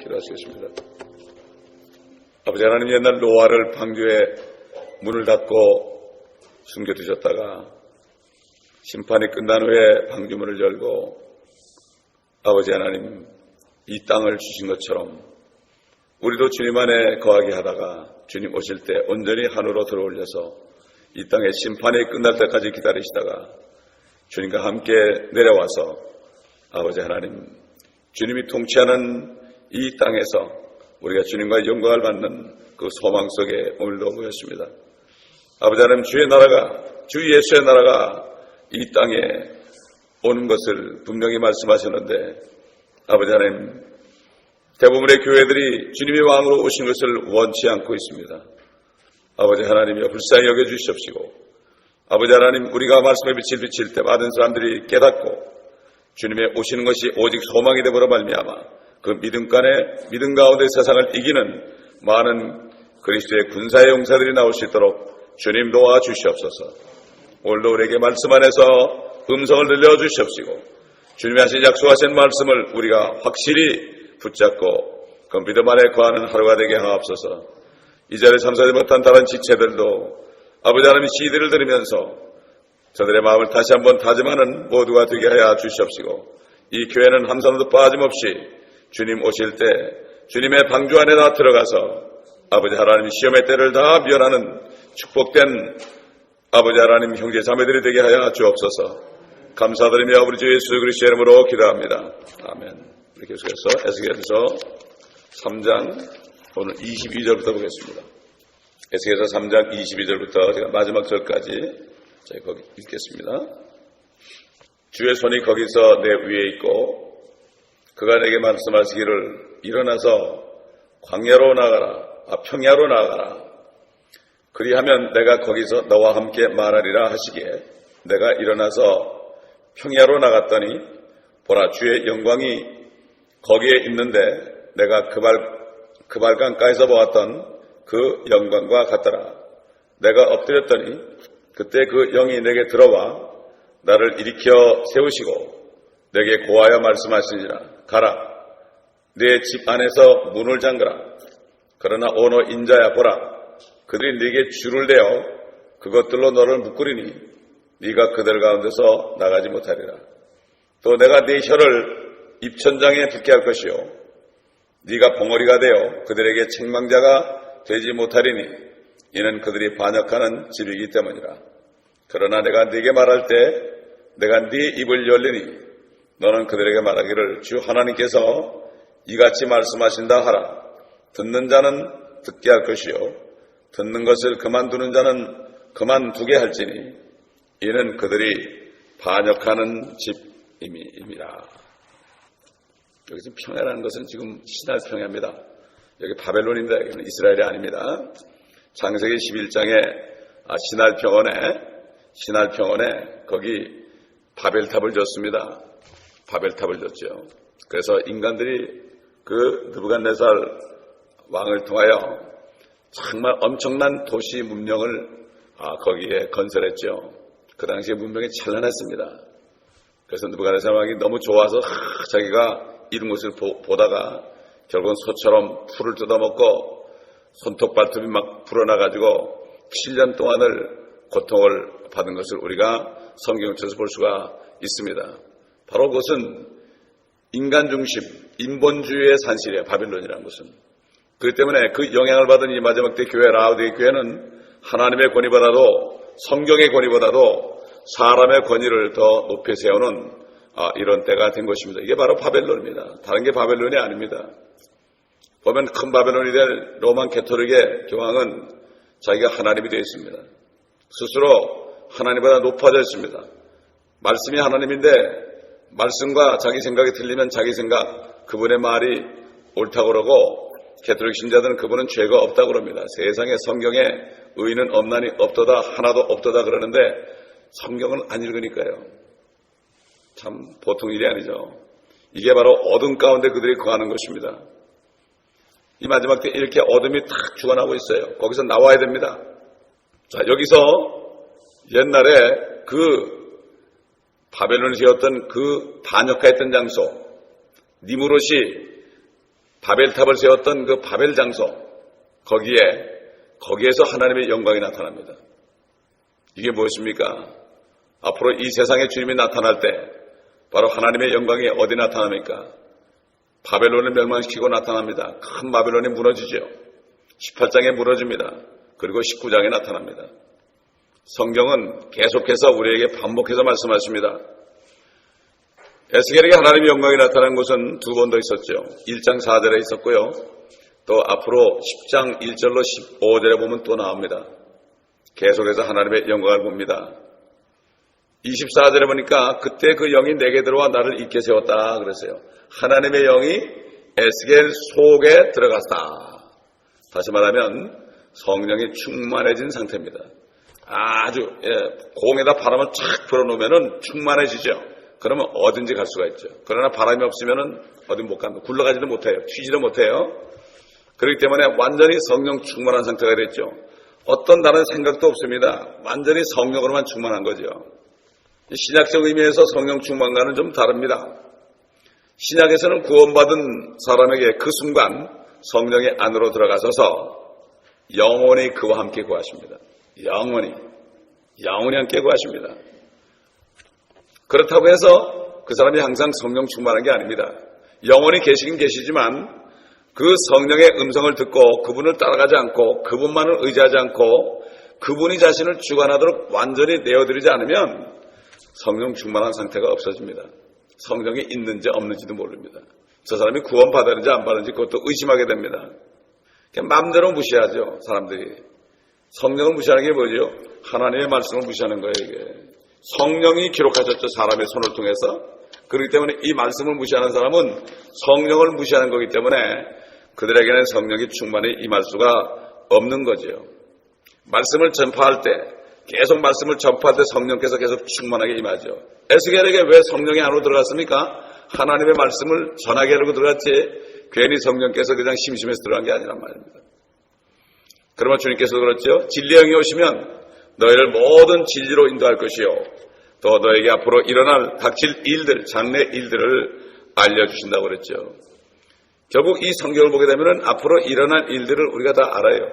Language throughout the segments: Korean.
기도하시겠습니다. 아버지 하나님, 옛날 노아를 방주에 문을 닫고 숨겨두셨다가 심판이 끝난 후에 방주문을 열고 아버지 하나님 이 땅을 주신 것처럼 우리도 주님 안에 거하게 하다가 주님 오실 때 온전히 하늘로 들어올려서 이 땅의 심판이 끝날 때까지 기다리시다가 주님과 함께 내려와서 아버지 하나님 주님이 통치하는 이 땅에서 우리가 주님과 영광을 받는 그 소망 속에 오늘도 모였습니다. 아버지 하나님, 주의 나라가, 주 예수의 나라가 이 땅에 오는 것을 분명히 말씀하셨는데 아버지 하나님, 대부분의 교회들이 주님의 왕으로 오신 것을 원치 않고 있습니다. 아버지 하나님이여, 불쌍히 여겨주시옵시고 아버지 하나님, 우리가 말씀의 빛을 비칠 때 많은 사람들이 깨닫고 주님의 오시는 것이 오직 소망이 되므로 말미암아 그 믿음 가운데 세상을 이기는 많은 그리스도의 군사의 용사들이 나올 수 있도록 주님 도와주시옵소서. 오늘도 우리에게 말씀 안에서 음성을 들려주시옵시고 주님이 하신 약속하신 말씀을 우리가 확실히 붙잡고 그 믿음 안에 거하는 하루가 되게 하옵소서. 이 자리에 참석하지 못한 다른 지체들도 아버지 하나님의 시대를 들으면서 저들의 마음을 다시 한번 다짐하는 모두가 되게 하여 주시옵시고 이 교회는 한사람도 빠짐없이 주님 오실 때 주님의 방주 안에 다 들어가서 아버지 하나님 시험의 때를 다 면하는 축복된 아버지 하나님 형제 자매들이 되게 하여 주옵소서. 감사드리며 우리 주 예수 그리스도의 이름으로 기도합니다. 아멘. 우리 계속해서 에스겔서 3장 오늘 22절부터 보겠습니다. 에스겔서 3장 22절부터 제가 마지막 절까지 제가 거기 읽겠습니다. 주의 손이 거기서 내 위에 있고 그가 내게 말씀하시기를 일어나서 광야로 나가라, 평야로 나가라. 그리하면 내가 거기서 너와 함께 말하리라 하시기에 내가 일어나서 평야로 나갔더니 보라, 주의 영광이 거기에 있는데 내가 그 발강가에서 보았던 그 영광과 같더라. 내가 엎드렸더니 그때 그 영이 내게 들어와 나를 일으켜 세우시고 내게 고하여 말씀하시니라. 가라, 내 집 안에서 문을 잠그라. 그러나 오너 인자야, 보라, 그들이 네게 줄을 대어 그것들로 너를 묶으리니 네가 그들 가운데서 나가지 못하리라. 또 내가 네 혀를 입천장에 붙게 할 것이요 네가 봉어리가 되어 그들에게 책망자가 되지 못하리니 이는 그들이 반역하는 집이기 때문이라. 그러나 내가 네게 말할 때 내가 네 입을 열리니 너는 그들에게 말하기를 주 하나님께서 이같이 말씀하신다 하라. 듣는 자는 듣게 할 것이요 듣는 것을 그만두는 자는 그만두게 할지니 이는 그들이 반역하는 집임이라. 여기서 평야라는 것은 지금 신할 평야입니다. 여기 바벨론입니다. 여기는 이스라엘이 아닙니다. 창세기 11장에 신할 평원에 거기 바벨탑을 졌습니다. 바벨탑을 졌죠. 그래서 인간들이 그 느부갓네살 왕을 통하여 정말 엄청난 도시 문명을 거기에 건설했죠. 그 당시에 문명이 찬란했습니다. 그래서 느부갓네살 왕이 너무 좋아서 자기가 이룬 것을 보다가 결국은 소처럼 풀을 뜯어먹고 손톱 발톱이 막 불어나가지고 7년 동안을 고통을 받은 것을 우리가 성경을 통해서 볼 수가 있습니다. 바로 그것은 인간 중심, 인본주의의 산실이에요. 바빌론이라는 것은. 그렇기 때문에 그 영향을 받은 이 마지막 때 교회 라우디게 교회는 하나님의 권위보다도 성경의 권위보다도 사람의 권위를 더 높이 세우는 이런 때가 된 것입니다. 이게 바로 바벨론입니다. 다른 게 바벨론이 아닙니다. 보면 큰 바벨론이 될 로만 가톨릭의 교황은 자기가 하나님이 되어 있습니다. 스스로 하나님보다 높아져 있습니다. 말씀이 하나님인데 말씀과 자기 생각이 틀리면 자기 생각, 그분의 말이 옳다고 그러고 가톨릭 신자들은 그분은 죄가 없다고 그럽니다. 세상에 성경에 의인은 없나니 없도다, 하나도 없도다 그러는데 성경을 안 읽으니까요. 참 보통 일이 아니죠. 이게 바로 어둠 가운데 그들이 거하는 것입니다. 이 마지막 때 이렇게 어둠이 탁 죽어나고 있어요. 거기서 나와야 됩니다. 자, 여기서 옛날에 그 바벨론이 지었던 그 반역화했던 장소, 니무롯이 바벨탑을 세웠던 그 바벨 장소, 거기에서 하나님의 영광이 나타납니다. 이게 무엇입니까? 앞으로 이 세상에 주님이 나타날 때 바로 하나님의 영광이 어디 나타납니까? 바벨론을 멸망시키고 나타납니다. 큰 바벨론이 무너지죠. 18장에 무너집니다. 그리고 19장에 나타납니다. 성경은 계속해서 우리에게 반복해서 말씀하십니다. 에스겔에게 하나님의 영광이 나타난 곳은 두 번 더 있었죠. 1장 4절에 있었고요. 또 앞으로 10장 1절로 15절에 보면 또 나옵니다. 계속해서 하나님의 영광을 봅니다. 24절에 보니까 그때 그 영이 내게 들어와 나를 있게 세웠다 그랬어요. 하나님의 영이 에스겔 속에 들어갔다. 다시 말하면 성령이 충만해진 상태입니다. 아주 공에다 바람을 쫙 불어놓으면 충만해지죠. 그러면 어딘지 갈 수가 있죠. 그러나 바람이 없으면 어디 못 갑니다. 굴러가지도 못해요. 튀지도 못해요. 그렇기 때문에 완전히 성령 충만한 상태가 됐죠. 어떤 다른 생각도 없습니다. 완전히 성령으로만 충만한 거죠. 신약적 의미에서 성령 충만과는 좀 다릅니다. 신약에서는 구원받은 사람에게 그 순간 성령이 안으로 들어가셔서 영원히 그와 함께 구하십니다. 영원히 함께 구하십니다. 그렇다고 해서 그 사람이 항상 성령 충만한 게 아닙니다. 영원히 계시긴 계시지만 그 성령의 음성을 듣고 그분을 따라가지 않고 그분만을 의지하지 않고 그분이 자신을 주관하도록 완전히 내어드리지 않으면 성령 충만한 상태가 없어집니다. 성령이 있는지 없는지도 모릅니다. 저 사람이 구원 받았는지 안 받았는지 그것도 의심하게 됩니다. 그냥 마음대로 무시하죠. 사람들이. 성령을 무시하는 게 뭐죠? 하나님의 말씀을 무시하는 거예요. 이게. 성령이 기록하셨죠. 사람의 손을 통해서. 그렇기 때문에 이 말씀을 무시하는 사람은 성령을 무시하는 거기 때문에 그들에게는 성령이 충만히 임할 수가 없는 거죠. 말씀을 전파할 때 계속 말씀을 전파할 때 성령께서 계속 충만하게 임하죠. 에스겔에게 왜 성령이 안으로 들어갔습니까? 하나님의 말씀을 전하게 하려고 들어갔지 괜히 성령께서 그냥 심심해서 들어간 게 아니란 말입니다. 그러면 주님께서 그렇죠. 진리의 영이 오시면 너희를 모든 진리로 인도할 것이요 또 너에게 앞으로 일어날 닥칠 일들, 장래 일들을 알려주신다고 그랬죠. 결국 이 성경을 보게 되면 앞으로 일어날 일들을 우리가 다 알아요.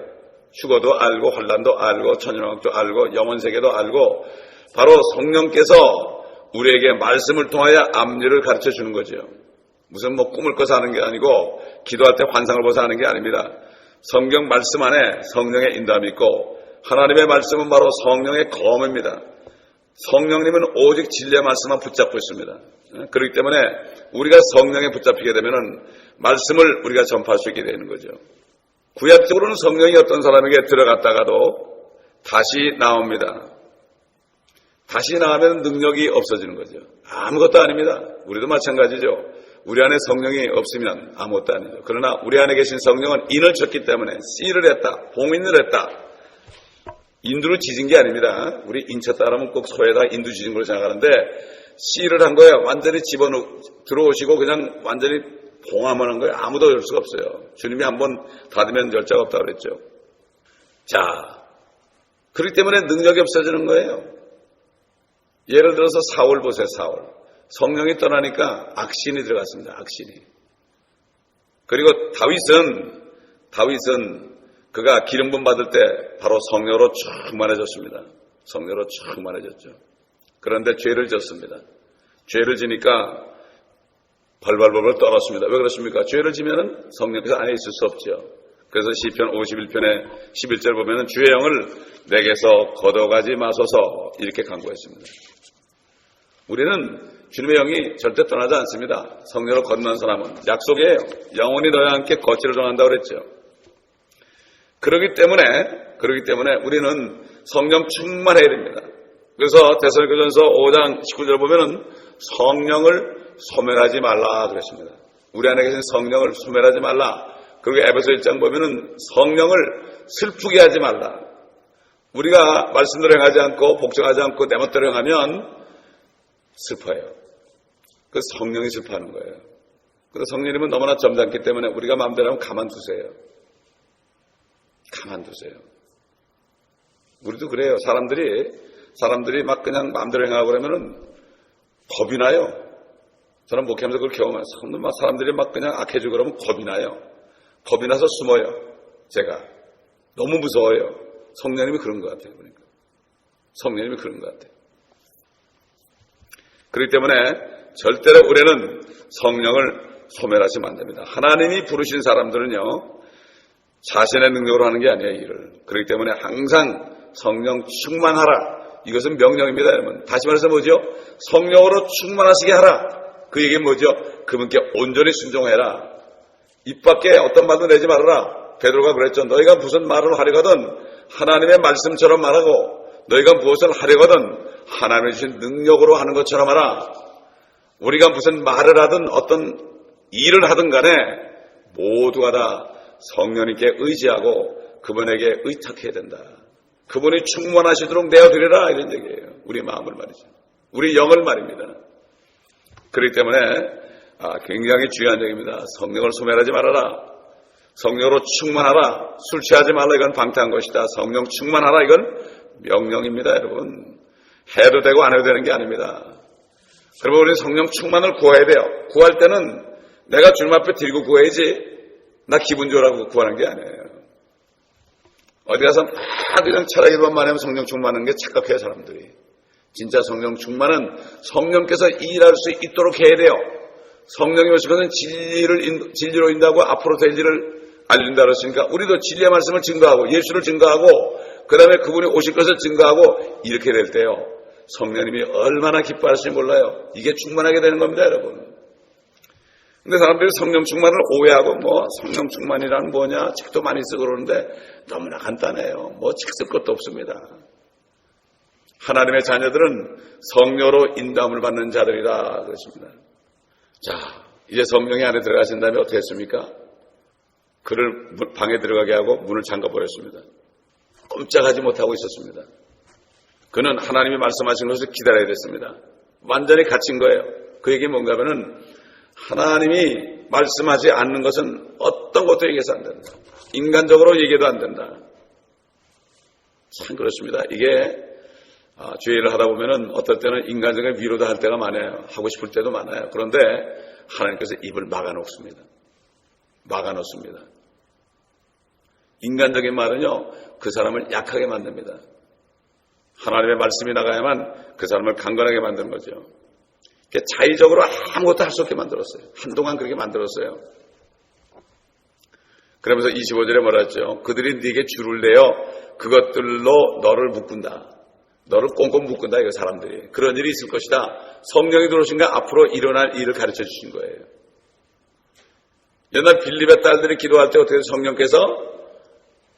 휴거도 알고 환난도 알고 천연왕국도 알고 영원세계도 알고 바로 성령께서 우리에게 말씀을 통하여 앞일을 가르쳐 주는 거죠. 무슨 꿈을 꿔서 하는 게 아니고 기도할 때 환상을 보서 하는 게 아닙니다. 성경 말씀 안에 성령의 인도함이 있고 하나님의 말씀은 바로 성령의 검입니다. 성령님은 오직 진리의 말씀만 붙잡고 있습니다. 그렇기 때문에 우리가 성령에 붙잡히게 되면 말씀을 우리가 전파할 수 있게 되는 거죠. 구약적으로는 성령이 어떤 사람에게 들어갔다가도 다시 나옵니다. 다시 나오면 능력이 없어지는 거죠. 아무것도 아닙니다. 우리도 마찬가지죠. 우리 안에 성령이 없으면 아무것도 아니죠. 그러나 우리 안에 계신 성령은 인을 쳤기 때문에 씨를 했다, 봉인을 했다. 인두를 지진 게 아닙니다. 우리 인쳤다 그러면 꼭 소에다 인두 지진 걸 생각하는데 씨를 한 거예요. 완전히 들어오시고 그냥 완전히 봉함을 한 거예요. 아무도 열 수가 없어요. 주님이 한번 닫으면 열 자가 없다고 그랬죠. 자, 그렇기 때문에 능력이 없어지는 거예요. 예를 들어서 사울 보세요. 사울. 성령이 떠나니까 악신이 들어갔습니다. 악신이. 그리고 다윗은 그가 기름 부음 받을 때 바로 성령으로 충만해졌습니다. 성령으로 충만해졌죠. 그런데 죄를 졌습니다. 죄를 지니까 벌벌벌 떨었습니다. 왜 그렇습니까? 죄를 지면은 성령께서 안에 있을 수 없죠. 그래서 시편 51편의 11절 보면은 주의 영을 내게서 걷어가지 마소서 이렇게 간구했습니다. 우리는 주님의 영이 절대 떠나지 않습니다. 성령으로 건넌 사람은 약속이에요. 영원히 너희와 함께 거칠을 정한다고 그랬죠. 그렇기 때문에 우리는 성령 충만해야 됩니다. 그래서 데살로니가전서 5장 19절 보면은 성령을 소멸하지 말라 그랬습니다. 우리 안에 계신 성령을 소멸하지 말라. 그리고 에베소 1장 보면은 성령을 슬프게 하지 말라. 우리가 말씀대로 행하지 않고 복종하지 않고 내 멋대로 행하면 슬퍼요. 그 성령이 슬퍼하는 거예요. 그래서 성령님은 너무나 점잖기 때문에 우리가 마음대로 하면 가만두세요. 가만두세요. 우리도 그래요. 사람들이 막 그냥 마음대로 행하고 그러면은 겁이 나요. 저는 목회하면서 그걸 경험해서 막 사람들이 막 그냥 악해지고 그러면 겁이 나요. 겁이 나서 숨어요. 제가 너무 무서워요. 성령님이 그런 것 같아요. 그러니까 성령님이 그런 것 같아요. 그렇기 때문에 절대로 우리는 성령을 소멸하시면 안 됩니다. 하나님이 부르신 사람들은요, 자신의 능력으로 하는 게 아니에요, 일을. 그렇기 때문에 항상 성령 충만하라. 이것은 명령입니다, 여러분. 다시 말해서 뭐죠? 성령으로 충만하시게 하라. 그 얘기는 뭐죠? 그분께 온전히 순종해라. 입 밖에 어떤 말도 내지 말아라. 베드로가 그랬죠. 너희가 무슨 말을 하려거든 하나님의 말씀처럼 말하고, 너희가 무엇을 하려거든 하나님의 주신 능력으로 하는 것처럼 하라. 우리가 무슨 말을 하든 어떤 일을 하든 간에 모두가 다 성령님께 의지하고 그분에게 의탁해야 된다. 그분이 충만하시도록 내어드리라, 이런 얘기예요. 우리 마음을 말이죠. 우리 영을 말입니다. 그렇기 때문에 굉장히 중요한 얘기입니다. 성령을 소멸하지 말아라. 성령으로 충만하라. 술 취하지 말라. 이건 방탕한 것이다. 성령 충만하라. 이건 명령입니다, 여러분. 해도 되고 안 해도 되는 게 아닙니다. 그러면 우리 성령 충만을 구해야 돼요. 구할 때는 내가 주님 앞에 들고 구해야지 나 기분 좋으라고 구하는 게 아니에요. 어디 가서 막 그냥 차라기만 말하면 성령 충만한 게 착각해요, 사람들이. 진짜 성령 충만은 성령께서 일할 수 있도록 해야 돼요. 성령이 오시면 진리로 인도하고 앞으로 될 일을 알린다 그랬으니까 우리도 진리의 말씀을 증거하고 예수를 증거하고 그 다음에 그분이 오실 것을 증거하고 이렇게 될 때요, 성령님이 얼마나 기뻐하실지 몰라요. 이게 충만하게 되는 겁니다, 여러분. 근데 사람들이 성령 충만을 오해하고 성령 충만이란 뭐냐 책도 많이 쓰고 그러는데 너무나 간단해요. 책 쓸 것도 없습니다. 하나님의 자녀들은 성령으로 인도함을 받는 자들이다 그렇습니다. 자, 이제 성령이 안에 들어가신 다음에 어떻게 했습니까? 그를 방에 들어가게 하고 문을 잠가버렸습니다. 꼼짝하지 못하고 있었습니다. 그는 하나님이 말씀하신 것을 기다려야 됐습니다. 완전히 갇힌 거예요. 그 얘기 뭔가 하면은 하나님이 말씀하지 않는 것은 어떤 것도 얘기해서 안 된다. 인간적으로 얘기해도 안 된다. 참 그렇습니다. 이게 주의를 하다 보면은 어떨 때는 인간적인 위로도 할 때가 많아요. 하고 싶을 때도 많아요. 그런데 하나님께서 입을 막아놓습니다. 막아놓습니다. 인간적인 말은요, 그 사람을 약하게 만듭니다. 하나님의 말씀이 나가야만 그 사람을 강건하게 만드는 거죠. 자의적으로 아무것도 할 수 없게 만들었어요. 한동안 그렇게 만들었어요. 그러면서 25절에 뭐라 했죠? 그들이 네게 줄을 내어 그것들로 너를 묶은다. 너를 꽁꽁 묶은다, 이거 사람들이. 그런 일이 있을 것이다. 성령이 들어오신가 앞으로 일어날 일을 가르쳐 주신 거예요. 옛날 빌립의 딸들이 기도할 때 어떻게 성령께서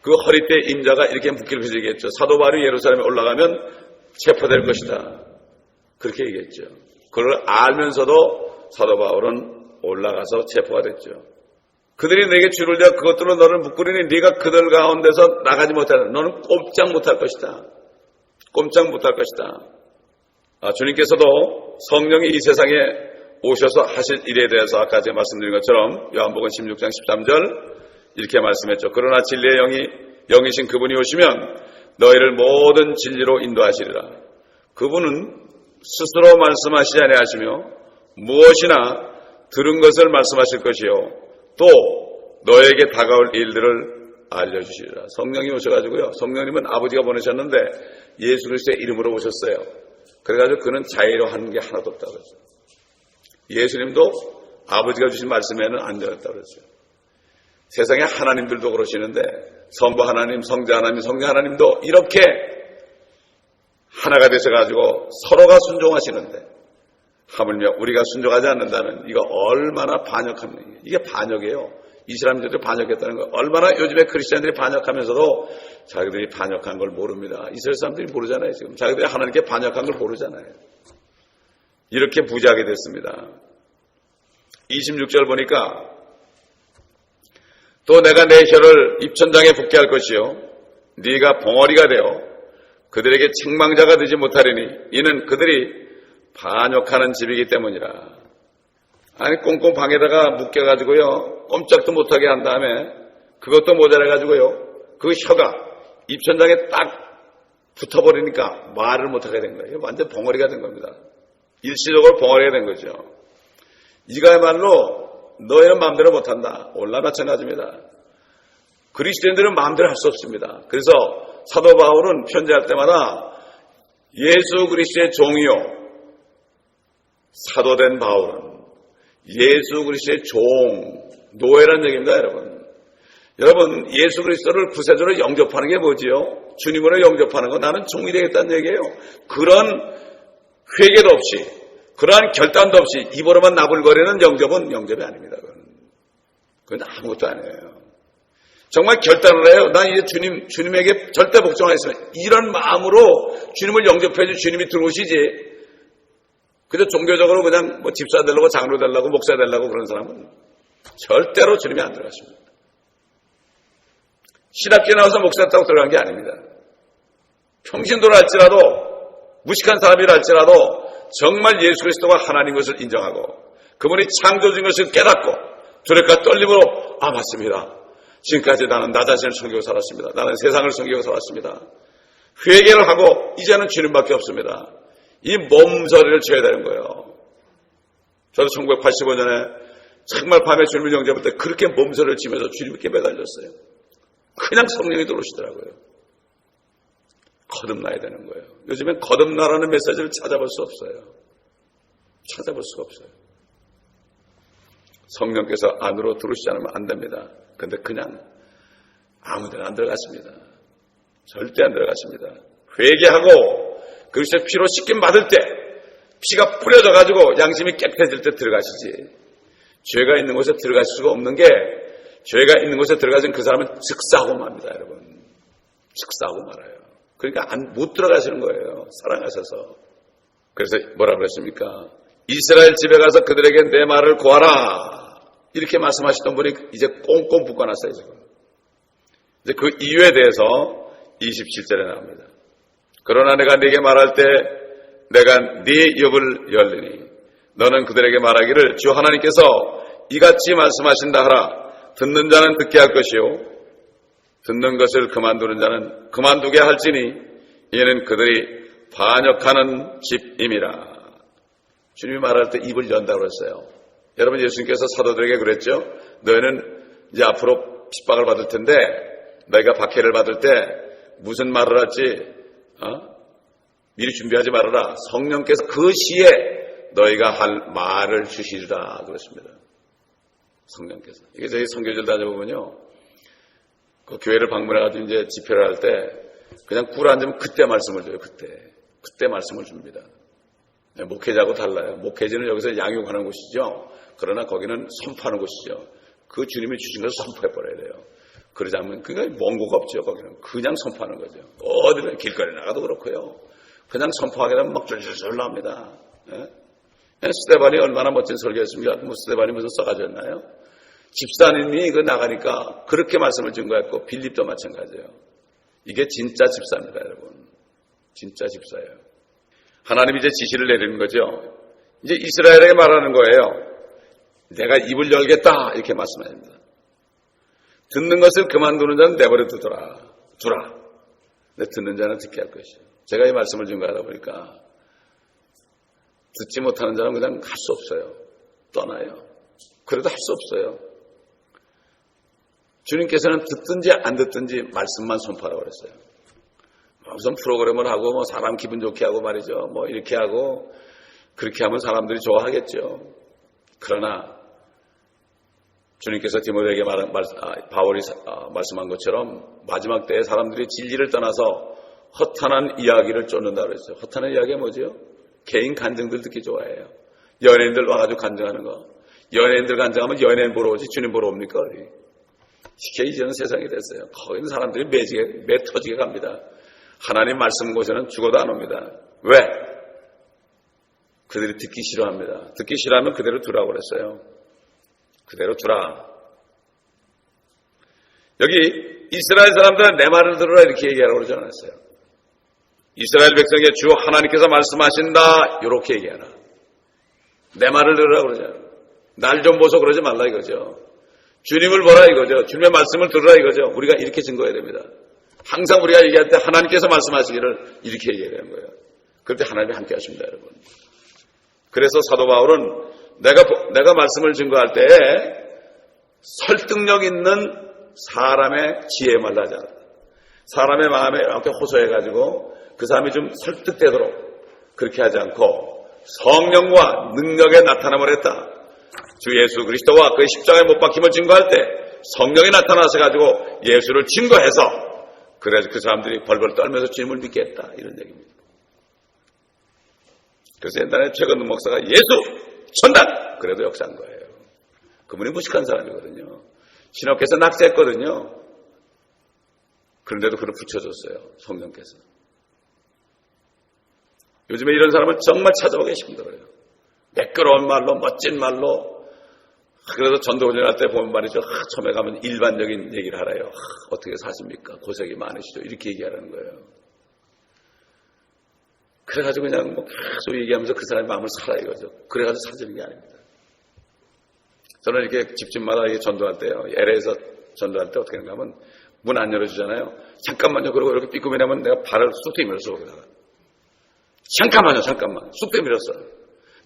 그 허리띠에 임자가 이렇게 묶기를 얘기했죠. 사도 바울이 예루살렘에 올라가면 체포될 것이다. 그렇게 얘기했죠. 그걸 알면서도 사도 바울은 올라가서 체포가 됐죠. 그들이 내게 줄을 대어 그것들로 너를 묶으리니 네가 그들 가운데서 나가지 못하라. 너는 꼼짝 못할 것이다. 꼼짝 못할 것이다. 주님께서도 성령이 이 세상에 오셔서 하실 일에 대해서 아까 제가 말씀드린 것처럼 요한복음 16장 13절 이렇게 말씀했죠. 그러나 진리의 영이신 그분이 오시면 너희를 모든 진리로 인도하시리라. 그분은 스스로 말씀하시지 아니하시며 무엇이나 들은 것을 말씀하실 것이요 또 너에게 다가올 일들을 알려주시리라. 성령이 오셔가지고요, 성령님은 아버지가 보내셨는데 예수 그리스도의 이름으로 오셨어요. 그래가지고 그는 자의로 하는 게 하나도 없다고 그랬어요. 예수님도 아버지가 주신 말씀에는 안 되었다고 그랬어요. 세상에 하나님들도 그러시는데 성부 하나님, 성자 하나님, 성령 하나님도 이렇게 하나가 되셔가지고 서로가 순종하시는데 하물며 우리가 순종하지 않는다면 이거 얼마나 반역합니까? 이게 반역이에요. 이 사람들이 반역했다는 거. 얼마나 요즘에 크리스천들이 반역하면서도 자기들이 반역한 걸 모릅니다. 이스라엘 사람들이 모르잖아요. 지금 자기들이 하나님께 반역한 걸 모르잖아요. 이렇게 부재하게 됐습니다. 26절 보니까 또 내가 내 혀를 입천장에 붙게 할 것이요 네가 벙어리가 되어 그들에게 책망자가 되지 못하리니 이는 그들이 반역하는 집이기 때문이라. 아니 꽁꽁 방에다가 묶여가지고요 꼼짝도 못하게 한 다음에 그것도 모자라가지고요 그 혀가 입천장에 딱 붙어버리니까 말을 못하게 된 거예요. 완전 벙어리가 된 겁니다. 일시적으로 벙어리가 된 거죠. 이가야말로 너희는 마음대로 못한다. 오늘날 마찬가지입니다. 그리스도인들은 마음대로 할 수 없습니다. 그래서 사도 바울은 편지할 때마다 예수 그리스도의 종이요, 사도된 바울은 예수 그리스도의 종, 노예라는 얘기입니다, 여러분. 여러분, 예수 그리스도를 구세주로 영접하는 게 뭐지요? 주님으로 영접하는 거, 나는 종이 되겠다는 얘기예요. 그런 회개도 없이, 그러한 결단도 없이 입으로만 나불거리는 영접은 영접이 아닙니다. 그건 아무것도 아니에요. 정말 결단을 해요. 난 이제 주님에게 절대 복종하겠습니다. 이런 마음으로 주님을 영접해주 주님이 들어오시지. 그저 종교적으로 그냥 뭐 집사 되려고 장로 되려고 목사 되려고 그런 사람은 절대로 주님이 안 들어가십니다. 신학교에 나와서 목사 했다고 들어간 게 아닙니다. 평신도를 할지라도 무식한 사람이라 할지라도 정말 예수 그리스도가 하나님 것을 인정하고 그분이 창조주인 것을 깨닫고 두렵과 떨림으로 맞습니다. 지금까지 나는 나 자신을 섬기고 살았습니다. 나는 세상을 섬기고 살았습니다. 회개를 하고 이제는 주님밖에 없습니다. 이 몸서리를 쳐야 되는 거예요. 저도 1985년에 정말 밤에 주님을 영접할 때 그렇게 몸서리를 치면서 주님께 매달렸어요. 그냥 성령이 들어오시더라고요. 거듭나야 되는 거예요. 요즘엔 거듭나라는 메시지를 찾아볼 수 없어요. 찾아볼 수가 없어요. 성령께서 안으로 들어오시지 않으면 안 됩니다. 근데 그냥 아무데나 안 들어갔습니다. 절대 안 들어갔습니다. 회개하고 그리스도의 피로 씻김 받을 때 피가 뿌려져가지고 양심이 깨끗해질 때 들어가시지. 죄가 있는 곳에 들어가실 수가 없는 게 죄가 있는 곳에 들어가신 그 사람은 즉사하고 맙니다, 여러분. 즉사하고 말아요. 그러니까 못 들어가시는 거예요. 사랑하셔서. 그래서 뭐라 그랬습니까? 이스라엘 집에 가서 그들에게 내 말을 구하라. 이렇게 말씀하시던 분이 이제 꽁꽁 묶어놨어요, 지금. 이제 그 이유에 대해서 27절에 나옵니다. 그러나 내가 네게 말할 때 내가 네 입을 열리니 너는 그들에게 말하기를 주 하나님께서 이같이 말씀하신다 하라. 듣는 자는 듣게 할 것이요 듣는 것을 그만두는 자는 그만두게 할지니 이는 그들이 반역하는 집임이라. 주님이 말할 때 입을 연다고 그랬어요. 여러분, 예수님께서 사도들에게 그랬죠. 너희는 이제 앞으로 핍박을 받을 텐데 너희가 박해를 받을 때 무슨 말을 할지 미리 준비하지 말아라. 성령께서 그 시에 너희가 할 말을 주시리라 그랬습니다. 성령께서. 이게 저희 선교지를 다녀보면요, 그 교회를 방문해가지고 이제 집회를 할 때 그냥 꿀 앉으면 그때 말씀을 줘요. 그때 말씀을 줍니다. 목회자하고 달라요. 목회지는 여기서 양육하는 곳이죠. 그러나 거기는 선포하는 곳이죠. 그 주님이 주신 것을 선포해버려야 돼요. 그러지 않으면 그냥 원고가 없죠. 거기는 그냥 선포하는 거죠. 어디든 길거리 나가도 그렇고요. 그냥 선포하게 되면 막 줄줄줄 나옵니다. 스데반이 얼마나 멋진 설교했습니까? 뭐 스데반이 무슨 써가지였나요? 집사님이 그 나가니까 그렇게 말씀을 증거했고 빌립도 마찬가지예요. 이게 진짜 집사입니다, 여러분. 진짜 집사예요. 하나님이 이제 지시를 내리는 거죠. 이제 이스라엘에게 말하는 거예요. 내가 입을 열겠다 이렇게 말씀합니다. 듣는 것을 그만두는 자는 내버려 두라. 근데 듣는 자는 듣게 할 것이요. 제가 이 말씀을 증거하다 보니까 듣지 못하는 자는 그냥 할 수 없어요. 떠나요. 그래도 할 수 없어요. 주님께서는 듣든지 안 듣든지 말씀만 선포하라고 그랬어요. 무슨 프로그램을 하고 뭐 사람 기분 좋게 하고 말이죠. 뭐 이렇게 하고 그렇게 하면 사람들이 좋아하겠죠. 그러나 주님께서 디모데에게 바울이 말씀한 것처럼 마지막 때에 사람들이 진리를 떠나서 허탄한 이야기를 쫓는다고 그랬어요. 허탄한 이야기가 뭐죠? 개인 간증들 듣기 좋아해요. 연예인들 와가지고 간증하는 거. 연예인들 간증하면 연예인 보러 오지 주님 보러 옵니까? 이게 이제는 세상이 됐어요. 거기는 사람들이 매 터지게 갑니다. 하나님 말씀 곳에는 죽어도 안 옵니다. 왜? 그들이 듣기 싫어합니다. 듣기 싫어하면 그대로 두라고 그랬어요. 그대로 두라. 여기 이스라엘 사람들은 내 말을 들으라 이렇게 얘기하라고 그러지 않았어요. 이스라엘 백성에게 주 하나님께서 말씀하신다 이렇게 얘기하라. 내 말을 들으라고 그러잖아요. 날 좀 보소 그러지 말라 이거죠. 주님을 보라 이거죠. 주님의 말씀을 들으라 이거죠. 우리가 이렇게 증거해야 됩니다. 항상 우리가 얘기할 때 하나님께서 말씀하시기를 이렇게 얘기해야 되는 거예요. 그럴 때 하나님이 함께 하십니다, 여러분. 그래서 사도 바울은 내가 말씀을 증거할 때에 설득력 있는 사람의 지혜에 말라지 않았다. 사람의 마음에 이렇게 호소해가지고 그 사람이 좀 설득되도록 그렇게 하지 않고 성령과 능력의 나타남을 했다. 주 예수 그리스도와 그의 십자가에 못 박힘을 증거할 때 성령이 나타나셔가지고 예수를 증거해서 그래서 그 사람들이 벌벌 떨면서 주님을 믿게 했다. 이런 얘기입니다. 그래서 옛날에 최건동 목사가 예수 천당! 그래도 역사한 거예요. 그분이 무식한 사람이거든요. 신학교에서 낙제했거든요. 그런데도 그를 붙여줬어요. 성령께서. 요즘에 이런 사람을 정말 찾아보기 힘들어요. 매끄러운 말로, 멋진 말로. 그래서 전도훈련할 때 보면 말이죠. 처음에 가면 일반적인 얘기를 하래요. 어떻게 사십니까? 고생이 많으시죠? 이렇게 얘기하라는 거예요. 그래가지고 그냥 뭐 계속 얘기하면서 그 사람의 마음을 살아 이거죠. 그래가지고 사주는 게 아닙니다. 저는 이렇게 집집마다 이렇게 전도할 때요. LA에서 전도할 때 어떻게 하는가 하면 문 안 열어주잖아요. 잠깐만요. 그러고 이렇게 삐꾸미라면 내가 발을 쑥 밀었어. 거기다가. 잠깐만. 쑥 밀었어.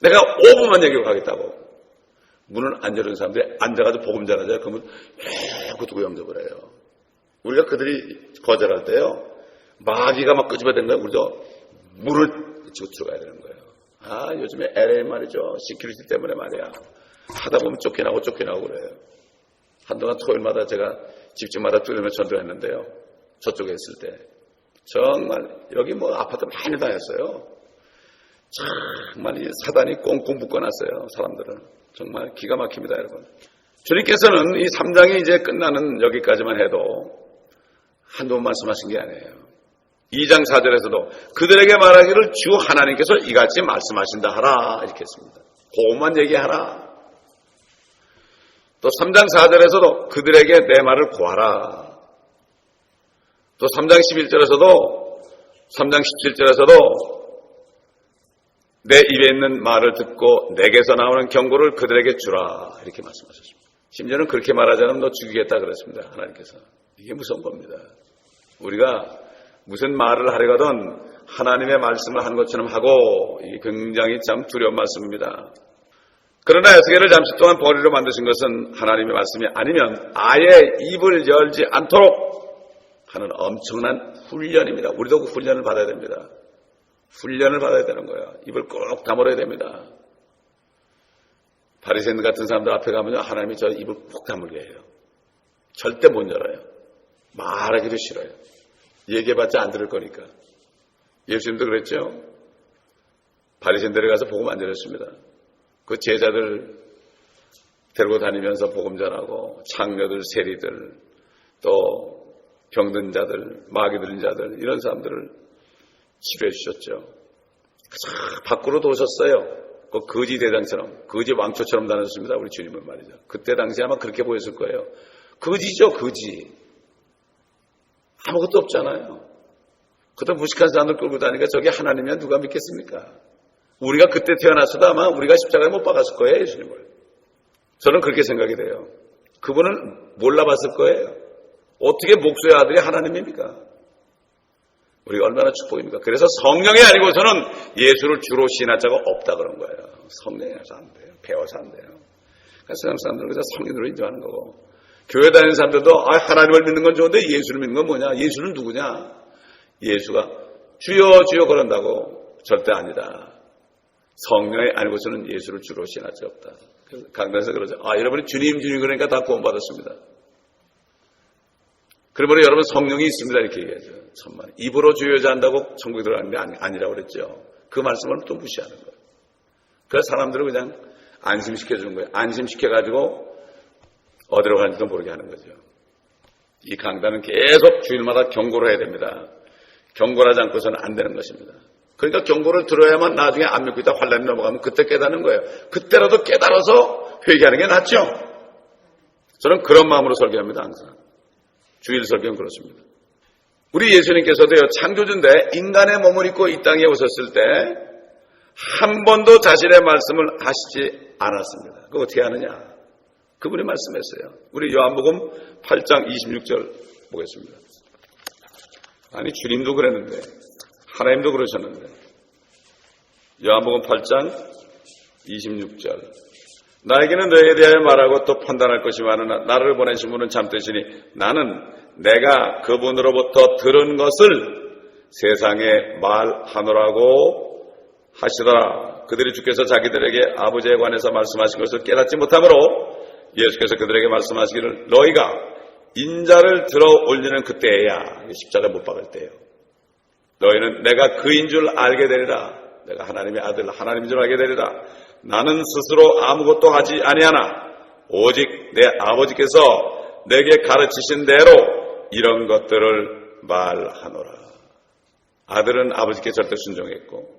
내가 5분만 얘기하고 가겠다고. 문을 안 열은 사람들이 앉아가지고 복음 전하잖아요. 그러면 계속 두고 영접을 해요. 우리가 그들이 거절할 때요. 마귀가 막 끄집어댄 거예요. 우리도 문을 치고 들어가야 되는 거예요. 요즘에 LA 말이죠. 시큐리티 때문에 말이야. 하다 보면 쫓겨나고 그래요. 한동안 토요일마다 제가 집집마다 뚫으며 전도했는데요. 저쪽에 있을 때. 정말 여기 뭐 아파트 많이 다녔어요. 정말 이 사단이 꽁꽁 묶어놨어요. 사람들은. 정말 기가 막힙니다, 여러분. 주님께서는 이 3장이 이제 끝나는 여기까지만 해도 한두 번 말씀하신 게 아니에요. 2장 4절에서도 그들에게 말하기를 주 하나님께서 이같이 말씀하신다 하라 이렇게 했습니다. 그것만 얘기하라. 또 3장 4절에서도 그들에게 내 말을 구하라. 또 3장 11절에서도 3장 17절에서도 내 입에 있는 말을 듣고 내게서 나오는 경고를 그들에게 주라 이렇게 말씀하셨습니다. 심지어는 그렇게 말하지 않으면 너 죽이겠다 그랬습니다. 하나님께서. 이게 무서운 겁니다. 우리가 무슨 말을 하려거든 하나님의 말씀을 한 것처럼 하고 이게 굉장히 참 두려운 말씀입니다. 그러나 에스겔을 잠시 동안 버리로 만드신 것은 하나님의 말씀이 아니면 아예 입을 열지 않도록 하는 엄청난 훈련입니다. 우리도 그 훈련을 받아야 됩니다. 훈련을 받아야 되는 거예요. 입을 꼭 다물어야 됩니다. 바리새인 같은 사람들 앞에 가면요 하나님이 저 입을 꼭 다물게 해요. 절대 못 열어요. 말하기도 싫어요. 얘기해봤자 안 들을 거니까. 예수님도 그랬죠. 바리새인들에 가서 복음 안 전했습니다. 그 제자들 데리고 다니면서 복음 전하고 창녀들, 세리들, 또 병든 자들, 마귀 들린 자들 이런 사람들을 치료해 주셨죠. 밖으로 도셨어요. 그 거지 대장처럼, 거지 왕초처럼 다녔습니다. 우리 주님은 말이죠. 그때 당시 아마 그렇게 보였을 거예요. 거지죠, 거지. 아무것도 없잖아요. 그때 무식한 사람들 끌고 다니니까 저게 하나님이야 누가 믿겠습니까? 우리가 그때 태어났어도 아마 우리가 십자가에 못 박았을 거예요, 예수님을. 저는 그렇게 생각이 돼요. 그분은 몰라봤을 거예요. 어떻게 목수의 아들이 하나님입니까? 우리가 얼마나 축복입니까? 그래서 성령이 아니고서는 예수를 주로 신할 자가 없다 그런 거예요. 성령이라서 안 돼요. 배워서 안 돼요. 그래서 세상 사람들은 그래서 성령으로 인정하는 거고. 교회 다니는 사람들도 하나님을 믿는 건 좋은데 예수를 믿는 건 뭐냐? 예수는 누구냐? 예수가 주여 주여 그런다고 절대 아니다. 성령이 아니고서는 예수를 주로 신할 수 없다. 강단에서 그러죠. 여러분이 주님 그러니까 다 구원받았습니다. 그러면 여러분 성령이 있습니다 이렇게 얘기하죠. 천만 입으로 주여자 한다고 천국에 들어가는 게 아니라고 그랬죠. 그 말씀을 또 무시하는 거예요. 그래서 사람들은 그냥 안심시켜주는 거예요. 안심시켜가지고 어디로 가는지도 모르게 하는 거죠. 이 강단은 계속 주일마다 경고를 해야 됩니다. 경고를 하지 않고서는 안 되는 것입니다. 그러니까 경고를 들어야만 나중에 안 믿고 있다 환란이 넘어가면 그때 깨닫는 거예요. 그때라도 깨달아서 회개하는 게 낫죠. 저는 그런 마음으로 설교합니다. 항상. 주일 설교는 그렇습니다. 우리 예수님께서도요. 창조주인데 인간의 몸을 입고 이 땅에 오셨을 때 한 번도 자신의 말씀을 하시지 않았습니다. 그거 어떻게 하느냐. 그분이 말씀했어요. 우리 요한복음 8장 26절 보겠습니다. 아니 주님도 그랬는데 하나님도 그러셨는데 요한복음 8장 26절 나에게는 너에 대하여 말하고 또 판단할 것이 많으나 나를 보내신 분은 참되시니 나는 내가 그분으로부터 들은 것을 세상에 말하노라고 하시더라. 그들이 주께서 자기들에게 아버지에 관해서 말씀하신 것을 깨닫지 못하므로 예수께서 그들에게 말씀하시기를 너희가 인자를 들어 올리는 그때야, 십자가 못 박을 때예요. 너희는 내가 그인 줄 알게 되리라. 내가 하나님의 아들 하나님인 줄 알게 되리라. 나는 스스로 아무것도 하지 아니하나 오직 내 아버지께서 내게 가르치신 대로 이런 것들을 말하노라. 아들은 아버지께 절대 순종했고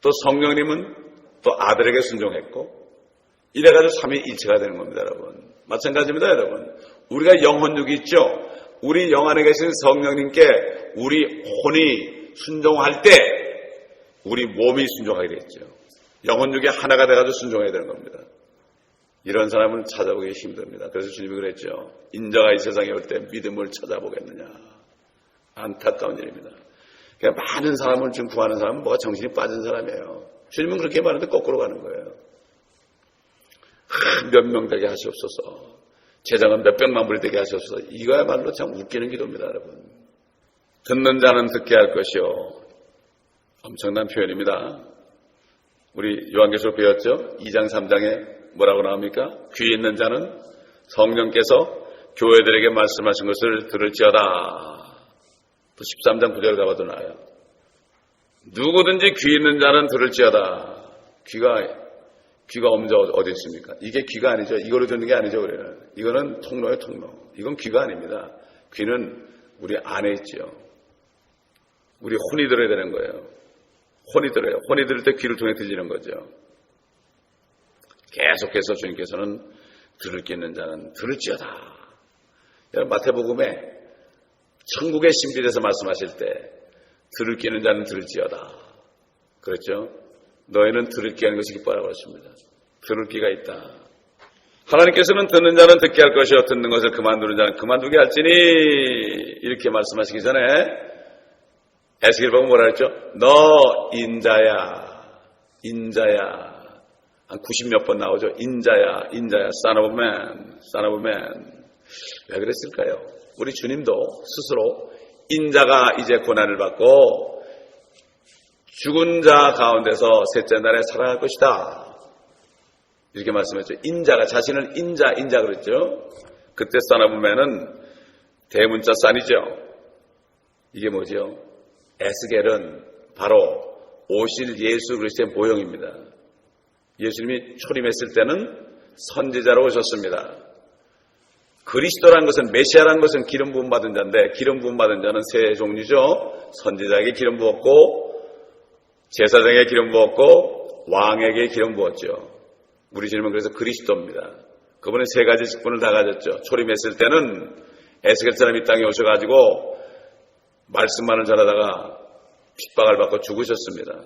또 성령님은 또 아들에게 순종했고 이래가지고 삼위일체가 되는 겁니다, 여러분. 마찬가지입니다, 여러분. 우리가 영혼육이 있죠. 우리 영 안에 계신 성령님께 우리 혼이 순종할 때 우리 몸이 순종하게 되겠죠. 영혼육이 하나가 돼가지고 순종해야 되는 겁니다. 이런 사람은 찾아보기 힘듭니다. 그래서 주님이 그랬죠. 인자가 이 세상에 올 때 믿음을 찾아보겠느냐. 안타까운 일입니다. 그러니까 많은 사람을 지금 구하는 사람은 뭐가 정신이 빠진 사람이에요. 주님은 그렇게 말하는데 거꾸로 가는 거예요. 몇 명 되게 하시옵소서. 제자가 몇백만 불이 되게 하시옵소서. 이거야말로 참 웃기는 기도입니다, 여러분. 듣는 자는 듣게 할 것이요. 엄청난 표현입니다. 우리 요한계시록 배웠죠? 2장 3장에 뭐라고 나옵니까? 귀 있는 자는 성령께서 교회들에게 말씀하신 것을 들을지어다. 또 13장 9절에 가봐도 나와요. 누구든지 귀 있는 자는 들을지어다. 귀가 없는 자 어디 있습니까? 이게 귀가 아니죠. 이걸로 듣는 게 아니죠, 우리는. 이거는 통로예요, 통로. 이건 귀가 아닙니다. 귀는 우리 안에 있죠. 우리 혼이 들어야 되는 거예요. 혼이 들어요. 혼이 들을 때 귀를 통해 들리는 거죠. 계속해서 주님께서는 들을 게 있는 자는 들을지어다. 여러분 마태복음에 천국의 신비에서 말씀하실 때 들을 게 있는 자는 들을지어다. 그렇죠? 너희는 들을 게 하는 것이 기뻐하라고 그랬습니다. 들을 기가 있다. 하나님께서는 듣는 자는 듣게 할 것이요 듣는 것을 그만두는 자는 그만두게 할지니 이렇게 말씀하시기 전에 에스겔 보고 뭐라 했죠? 너 인자야. 한 90몇 번 나오죠. 인자야. son of man. 왜 그랬을까요? 우리 주님도 스스로 인자가 이제 고난을 받고 죽은 자 가운데서 셋째 날에 살아날 것이다. 이렇게 말씀했죠. 인자가 자신을 인자 그랬죠. 그때 son of man은 대문자 싼이죠. 이게 뭐죠? 에스겔은 바로 오실 예수 그리스도의 모형입니다. 예수님이 초림했을 때는 선지자로 오셨습니다. 그리스도라는 것은 메시아라는 것은 기름 부음 받은 자인데 기름 부음 받은 자는 세 종류죠. 선지자에게 기름 부었고 제사장에게 기름 부었고 왕에게 기름 부었죠. 우리 주님은 그래서 그리스도입니다. 그분은 세 가지 직분을 다 가졌죠. 초림했을 때는 에스겔처럼 이 땅에 오셔가지고 말씀만을 전하다가 핍박을 받고 죽으셨습니다.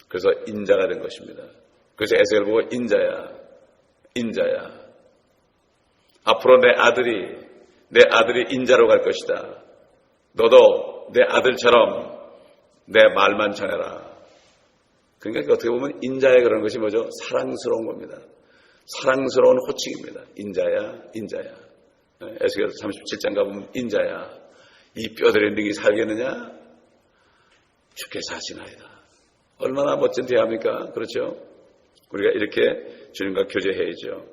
그래서 인자가 된 것입니다. 그래서 에스겔 보고 인자야. 앞으로 내 아들이 인자로 갈 것이다. 너도 내 아들처럼 내 말만 전해라. 그러니까 어떻게 보면 인자의 그런 것이 뭐죠? 사랑스러운 겁니다. 사랑스러운 호칭입니다. 인자야. 에스겔 37장 가보면 인자야. 이 뼈들의 능이 살겠느냐? 주께서 하시나이다. 얼마나 멋진 대화입니까? 그렇죠? 우리가 이렇게 주님과 교제해야죠.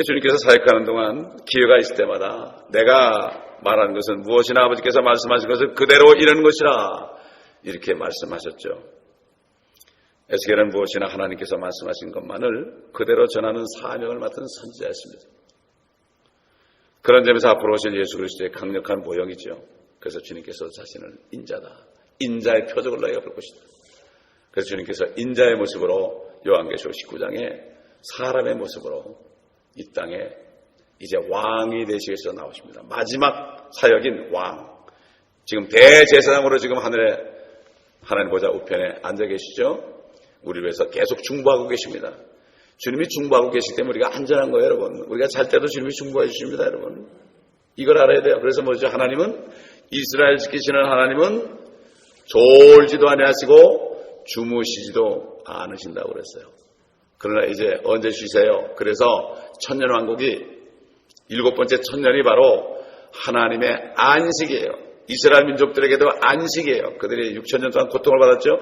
주님께서 사역하는 동안 기회가 있을 때마다 내가 말하는 것은 무엇이나 아버지께서 말씀하신 것을 그대로 이루는 것이라 이렇게 말씀하셨죠. 에스겔은 무엇이나 하나님께서 말씀하신 것만을 그대로 전하는 사명을 맡은 선지자였습니다. 그런 점에서 앞으로 오실 예수 그리스도의 강력한 모형이죠. 그래서 주님께서 자신을 인자다. 인자의 표적을 너희가 볼 것이다. 그래서 주님께서 인자의 모습으로 요한계시록 19장에 사람의 모습으로 이 땅에 이제 왕이 되시기 위해서 나오십니다. 마지막 사역인 왕. 지금 대제사장으로 지금 하늘에 하나님 보좌 우편에 앉아 계시죠. 우리를 위해서 계속 중보하고 계십니다. 주님이 중보하고 계시기 때문에 우리가 안전한 거예요, 여러분. 우리가 잘 때도 주님이 중보해 주십니다, 여러분. 이걸 알아야 돼요. 그래서 뭐죠? 하나님은 이스라엘 지키시는 하나님은 졸지도 아니하시고 주무시지도 않으신다고 그랬어요. 그러나 이제 언제 쉬세요? 그래서 천년왕국이 7번째 천년이 바로 하나님의 안식이에요. 이스라엘 민족들에게도 안식이에요. 그들이 6천년 동안 고통을 받았죠.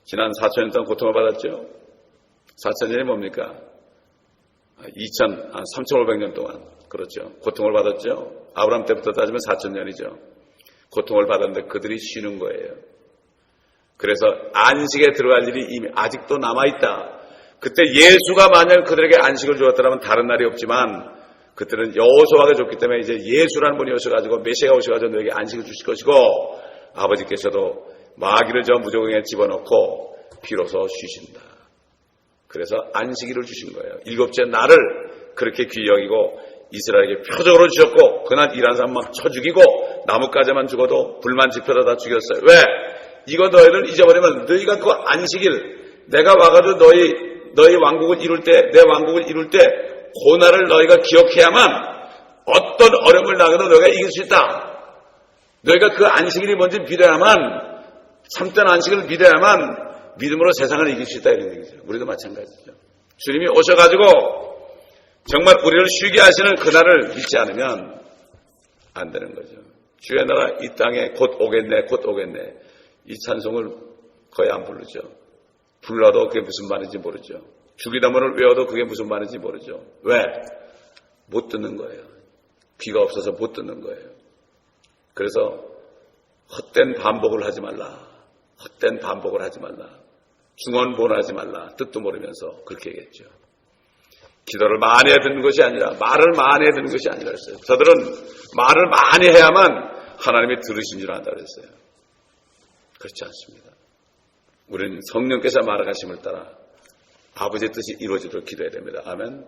지난 4천년 동안 고통을 받았죠. 4천년이 뭡니까? 3,500년 동안 그렇죠. 고통을 받았죠. 아브라함 때부터 따지면 4천년이죠. 고통을 받았는데 그들이 쉬는 거예요. 그래서 안식에 들어갈 일이 이미 아직도 남아있다. 그때 예수가 만약 그들에게 안식을 주었더라면 다른 날이 없지만 그때는 여호수아가 줬기 때문에 이제 예수라는 분이 오셔가지고 메시아가 오셔가지고 너에게 안식을 주실 것이고 아버지께서도 마귀를 저 무저공에 집어넣고 비로소 쉬신다. 그래서 안식일을 주신 거예요. 7째 날을 그렇게 귀히 여기고 이스라엘에게 표적으로 주셨고 그날 일하는 사람 막 쳐 죽이고 나뭇가지만 죽어도 불만 지펴서 다 죽였어요. 왜? 이거 너희를 잊어버리면 너희가 그 안식일 내가 와가지고 너희 왕국을 이룰 때 내 왕국을 이룰 때 고난을 너희가 기억해야만 어떤 어려움을 당해도 너희가 이길 수 있다. 너희가 그 안식일이 뭔지 믿어야만 참된 안식을 믿어야만 믿음으로 세상을 이길 수 있다 이런 얘기죠. 우리도 마찬가지죠. 주님이 오셔가지고 정말 우리를 쉬게 하시는 그날을 믿지 않으면 안 되는 거죠. 주의 나라 이 땅에 곧 오겠네 곧 오겠네 이 찬송을 거의 안 부르죠. 불러도 그게 무슨 말인지 모르죠. 주기도문을 외워도 그게 무슨 말인지 모르죠. 왜? 못 듣는 거예요. 귀가 없어서 못 듣는 거예요. 그래서 헛된 반복을 하지 말라. 헛된 반복을 하지 말라. 중언본하지 말라. 뜻도 모르면서 그렇게 얘기했죠. 기도를 많이 해야 되는 것이 아니라 말을 많이 해야 되는 것이 아니라 했어요. 저들은 말을 많이 해야만 하나님이 들으신 줄 안다 그랬어요. 그렇지 않습니다. 우리는 성령께서 말하심을 따라 아버지의 뜻이 이루어지도록 기도해야 됩니다. 아멘.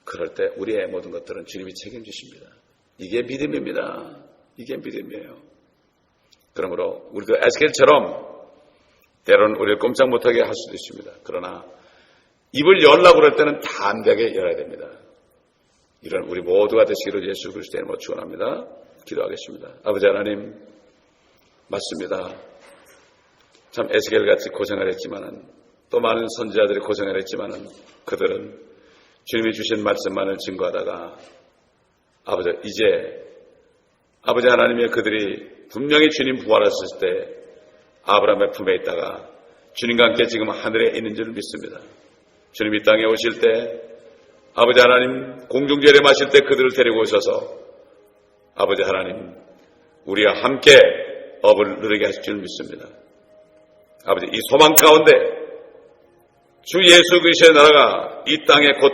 그럴 때 우리의 모든 것들은 주님이 책임지십니다. 이게 믿음입니다. 이게 믿음이에요. 그러므로 우리도 에스겔처럼 때로는 우리를 꼼짝 못하게 할 수도 있습니다. 그러나 입을 열라고 그럴 때는 담대하게 열어야 됩니다. 이런 우리 모두가 되시기를 예수 그리스도의 이름으로 축원합니다. 기도하겠습니다. 아버지 하나님 맞습니다. 참 에스겔같이 고생을 했지만은 또 많은 선지자들이 고생을 했지만은 그들은 주님이 주신 말씀만을 증거하다가 이제 아버지 하나님의 그들이 분명히 주님 부활하셨을 때 아브라함의 품에 있다가 주님과 함께 지금 하늘에 있는 줄 믿습니다. 주님 이 땅에 오실 때 아버지 하나님 공중제례하실 때 그들을 데리고 오셔서 아버지 하나님 우리와 함께 업을 누리게 하실 줄 믿습니다. 아버지 이 소망 가운데 주 예수 그리스도의 나라가 이 땅에 곧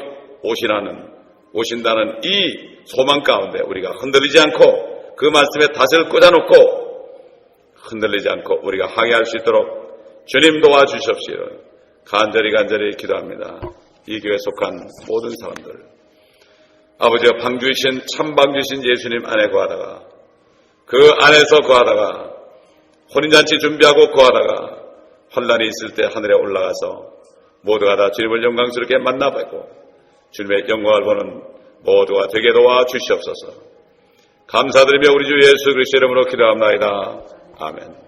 오신다는 이 소망 가운데 우리가 흔들리지 않고 그 말씀에 닷을 꽂아놓고 흔들리지 않고 우리가 항해할 수 있도록 주님 도와주십시오. 간절히 기도합니다. 이 교회에 속한 모든 사람들 아버지가 방주이신 참 방주이신 예수님 안에 거하다가 그 안에서 거하다가 혼인잔치 준비하고 거하다가 환난이 있을 때 하늘에 올라가서 모두가 다 주님을 영광스럽게 만나뵙고 주님의 영광을 보는 모두가 되게 도와주시옵소서. 감사드리며 우리 주 예수 그리스도의 이름으로 기도합나이다. 아멘.